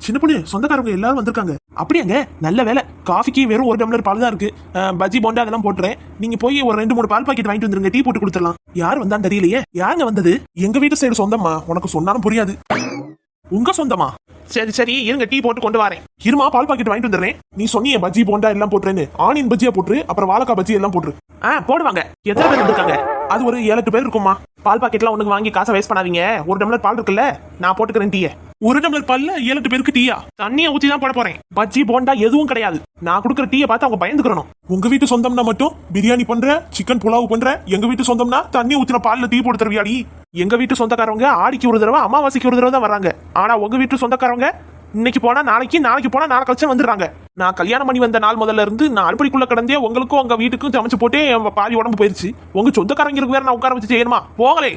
சின்ன பொண்ணு சொந்தக்காரங்க எல்லாரும் வந்திருக்காங்க. அப்படியாங்க, நல்ல வேலை. காஃபிக்கு வெறும் ஒரு டம்ளர் பால் தான் இருக்கு. பஜ்ஜி போண்டா அதெல்லாம் போட்டுறேன். நீங்க போய் ஒரு 2-3 பால் பாக்கெட் வாங்கிட்டு வந்துருங்க. டீ போட்டு கொடுத்துடலாம். யார் வந்தான்னு தெரியலையே. யாருங்க வந்தது? எங்க வீட்டு சைடு சொந்தம்மா. உனக்கு சொன்னாலும் புரியாது. உங்க சொந்தமா? சரி சரி, இருங்க டீ போட்டு கொண்டு வரேன். இருமா, பால் பாக்கெட் வாங்கிட்டு வந்துடுறேன். நீ சொன்னிய பஜ்ஜி போண்டா எல்லாம் போட்டுறேன்னு. ஆனியன் பஜ்ஜியா போட்டுரு, அப்புறம் வாழைக்காய் பஜ்ஜி எல்லாம் போட்டுரு. போடுவாங்க. எத்தனை பேர் வந்திருக்காங்க? அது ஒரு 7-8 பேர் இருக்குமா. பால் பாக்கெட்லாம் ஒண்ணுக்கு வாங்கி காசை வேஸ்ட் பண்ணாதீங்க. ஒரு டம்ளர் பால் இருக்குல்ல, நான் போட்டுக்கிறேன் டீயை. ஒரு டம்ளர் பால்ல 7-8 பேருக்கு டீயா? தண்ணியை ஊத்தி தான் போட போறேன். பஜ்ஜி போண்டா எதுவும் கிடையாது. நான் கொடுக்குற டீயை பார்த்து அவங்க பயந்துக்கணும். உங்க வீட்டு சொந்தம்னா மட்டும் பிரியாணி பண்ற, சிக்கன் புலாவ் பண்ற. எங்க வீட்டு சொந்தம்னா தண்ணி ஊத்தின பால்ல டீ போட்டு தருவியாடி? எங்க வீட்டு சொந்தக்காரவங்க ஆடிக்கு ஒரு தடவை, அமாவாசைக்கு ஒரு தடவை தான் வராங்க. ஆனா உங்க வீட்டு சொந்தக்காரவங்க இன்னைக்கு போனா நாளைக்கு, நாளைக்கு போனா நாளை கழிச்சு வந்துடுறாங்க. நான் கல்யாணம் பண்ணி வந்த நாள் முதல்ல இருந்து நான் அடுப்படிக்குள்ள கடந்தே உங்களுக்கும் உங்க வீட்டுக்கும் சமைச்சு போட்டே பாதி உடம்பு போயிருச்சு. உங்க சொந்தக்காரங்களுக்கு வேற நான் உட்கார வச்சு செய்யணுமா? போங்களே.